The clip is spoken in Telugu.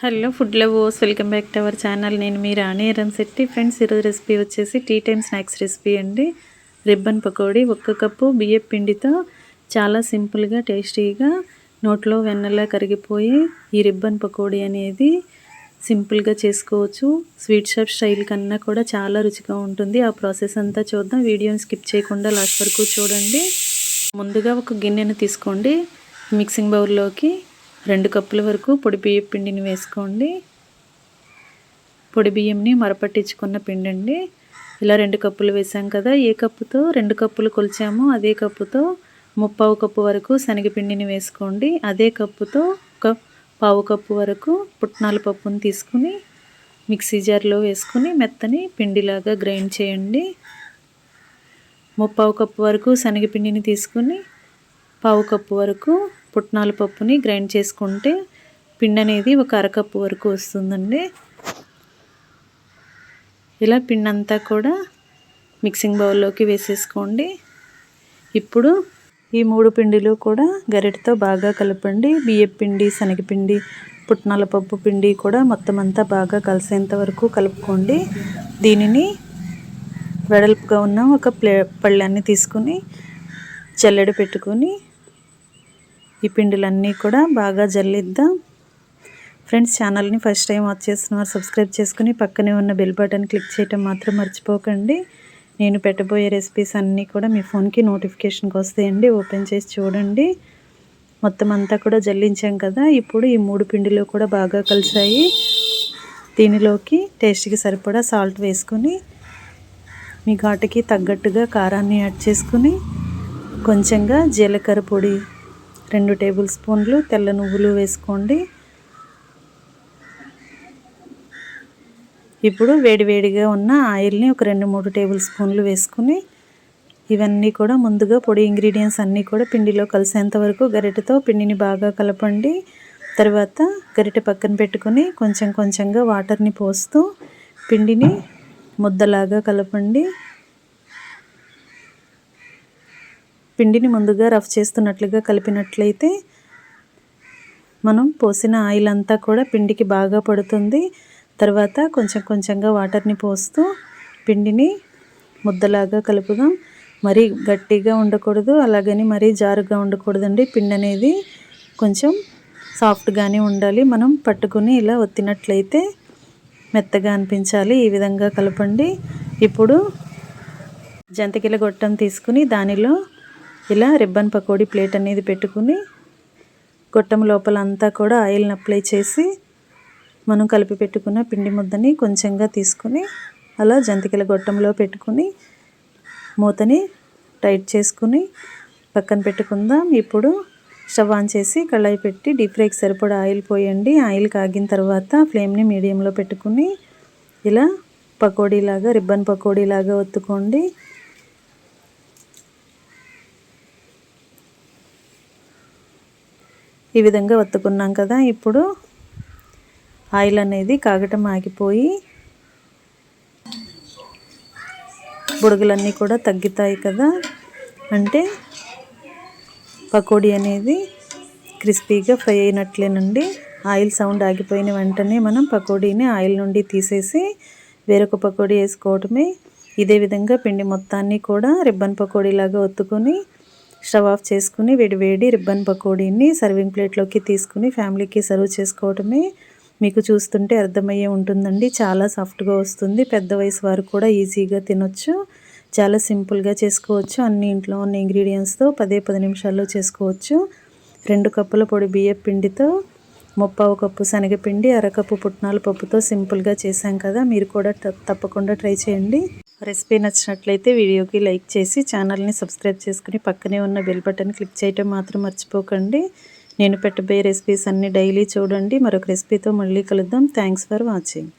Hello food lovers, welcome back to our channel. నేను మీ రాణి ఎరంశెట్టి. ఫ్రెండ్స్, ఈరోజు రెసిపీ వచ్చేసి టీ టైమ్ స్నాక్స్ రెసిపీ అండి. రిబ్బన్ పకోడీ. 1 కప్పు బియ్యం పిండితో చాలా సింపుల్గా టేస్టీగా నోట్లో వెన్నలా కరిగిపోయి ఈ రిబ్బన్ పకోడీ అనేది సింపుల్గా చేసుకోవచ్చు. స్వీట్ షాప్ స్టైల్ కన్నా కూడా చాలా రుచిగా ఉంటుంది. ఆ ప్రాసెస్ అంతా చూద్దాం. వీడియోని స్కిప్ చేయకుండా లాస్ట్ వరకు చూడండి. ముందుగా ఒక గిన్నెను తీసుకోండి. మిక్సింగ్ బౌల్లోకి 2 కప్పుల వరకు పొడి బియ్యం పిండిని వేసుకోండి. పొడి బియ్యంని మరపట్టించుకున్న పిండి అండి. ఇలా 2 కప్పులు వేసాం కదా, ఏ కప్పుతో 2 కప్పులు కొలిచామో అదే కప్పుతో 3/4 కప్పు వరకు శనగపిండిని వేసుకోండి. అదే కప్పుతో 1/4 కప్పు వరకు పుట్నాల పప్పును తీసుకుని మిక్సీ జార్లో వేసుకుని మెత్తని పిండిలాగా గ్రైండ్ చేయండి. 3/4 కప్పు వరకు శనగపిండిని తీసుకుని 1/4 కప్పు వరకు పుట్నాల పప్పుని గ్రైండ్ చేసుకుంటే పిండి అనేది 1 అరకప్పు వరకు వస్తుందండి. ఇలా పిండి అంతా కూడా మిక్సింగ్ బౌల్లోకి వేసేసుకోండి. ఇప్పుడు ఈ 3 పిండిలు కూడా గరిటెతో బాగా కలపండి. బియ్యం పిండి, శనగపిండి, పుట్నాల పప్పు పిండి కూడా మొత్తం అంతా బాగా కలిసేంత వరకు కలుపుకోండి. దీనిని వెడల్పుగా ఉన్న ఒక పళ్ళాన్ని తీసుకుని జల్లెడ పెట్టుకొని ఈ పిండిలన్నీ కూడా బాగా జల్లిద్దాం. ఫ్రెండ్స్, ఛానల్ని ఫస్ట్ టైం వాచ్ చేస్తున్నారు సబ్స్క్రైబ్ చేసుకుని పక్కనే ఉన్న బెల్ బటన్ క్లిక్ చేయటం మాత్రం మర్చిపోకండి. నేను పెట్టబోయే రెసిపీస్ అన్నీ కూడా మీ ఫోన్కి నోటిఫికేషన్కి వస్తాయండి. ఓపెన్ చేసి చూడండి. మొత్తం అంతా కూడా జల్లించాం కదా. ఇప్పుడు ఈ 3 పిండిలో కూడా బాగా కలిసాయి. దీనిలోకి టేస్ట్కి సరిపడా సాల్ట్ వేసుకుని మీ ఘాటుకి తగ్గట్టుగా కారాన్ని యాడ్ చేసుకుని కొంచెంగా జీలకర్ర పొడి, 2 టేబుల్ స్పూన్లు తెల్ల నువ్వులు వేసుకోండి. ఇప్పుడు వేడివేడిగా ఉన్న ఆయిల్ని ఒక 2-3 టేబుల్ స్పూన్లు వేసుకుని ఇవన్నీ కూడా ముందుగా పొడి ఇంగ్రీడియంట్స్ అన్నీ కూడా పిండిలో కలిసేంత వరకు గరిటెతో పిండిని బాగా కలపండి. తర్వాత గరిటె పక్కన పెట్టుకుని కొంచెం కొంచెంగా వాటర్ని పోస్తూ పిండిని ముద్దలాగా కలపండి. పిండిని ముందుగా రఫ్ చేస్తున్నట్లుగా కలిపినట్లయితే మనం పోసిన ఆయిల్ అంతా కూడా పిండికి బాగా పడుతుంది. తర్వాత కొంచెం కొంచెంగా వాటర్ని పోస్తూ పిండిని ముద్దలాగా కలుపుదాం. మరీ గట్టిగా ఉండకూడదు, అలాగని మరీ జారుగా ఉండకూడదండి. పిండి అనేది కొంచెం సాఫ్ట్గానే ఉండాలి. మనం పట్టుకుని ఇలా ఒత్తినట్లయితే మెత్తగా అనిపించాలి. ఈ విధంగా కలపండి. ఇప్పుడు జంతికల గొట్టం తీసుకుని దానిలో ఇలా రిబ్బన్ పకోడీ ప్లేట్ అనేది పెట్టుకుని గొట్టం లోపల అంతా కూడా ఆయిల్ని అప్లై చేసి మనం కలిపి పెట్టుకున్న పిండి ముద్దని కొంచెంగా తీసుకుని అలా జంతికల గొట్టంలో పెట్టుకుని మూతని టైట్ చేసుకుని పక్కన పెట్టుకుందాం. ఇప్పుడు స్టవ్ ఆన్ చేసి కళాయి పెట్టి డీప్ ఫ్రైకి సరిపడా ఆయిల్ పోయండి. ఆయిల్ కాగిన తర్వాత ఫ్లేమ్ని మీడియంలో పెట్టుకుని ఇలా పకోడీలాగా, రిబ్బన్ పకోడీలాగా ఒత్తుకోండి. ఈ విధంగా ఒత్తుకున్నాం కదా. ఇప్పుడు ఆయిల్ అనేది కాగటం ఆగిపోయి బుడగలన్నీ కూడా తగ్గుతాయి కదా. అంటే పకోడీ అనేది క్రిస్పీగా ఫ్రై అయినట్లేనండి. ఆయిల్ సౌండ్ ఆగిపోయిన వెంటనే మనం పకోడీని ఆయిల్ నుండి తీసేసి వేరొక పకోడీ వేసుకోవటమే. ఇదే విధంగా పిండి మొత్తాన్ని కూడా రిబ్బన్ పకోడీలాగా ఒత్తుకొని స్టవ్ ఆఫ్ చేసుకుని వేడివేడి రిబ్బన్ పకోడీని సర్వింగ్ ప్లేట్లోకి తీసుకుని ఫ్యామిలీకి సర్వ్ చేసుకోవటమే. మీకు చూస్తుంటే అర్థమయ్యే ఉంటుందండి. చాలా సాఫ్ట్గా వస్తుంది. పెద్ద వయసు వారు కూడా ఈజీగా తినొచ్చు. చాలా సింపుల్గా చేసుకోవచ్చు. అన్ని ఇంట్లో ఉన్న ఇంగ్రీడియంట్స్తో 10 నిమిషాల్లో చేసుకోవచ్చు. 2 కప్పుల పొడి బియ్యం పిండితో 3/4 కప్పు శనగపిండి, అరకప్పు పుట్నాల పప్పుతో సింపుల్గా చేశాం కదా. మీరు కూడా తప్పకుండా ట్రై చేయండి. రెసిపీ నచ్చినట్లయితే వీడియోకి లైక్ చేసి ఛానల్ని సబ్స్క్రైబ్ చేసుకుని పక్కనే ఉన్న బెల్ బటన్ క్లిక్ చేయటం మాత్రం మర్చిపోకండి. నేను పెట్టబోయే రెసిపీస్ అన్నీ డైలీ చూడండి. మరొక రెసిపీతో మళ్ళీ కలుద్దాం. Thanks for watching.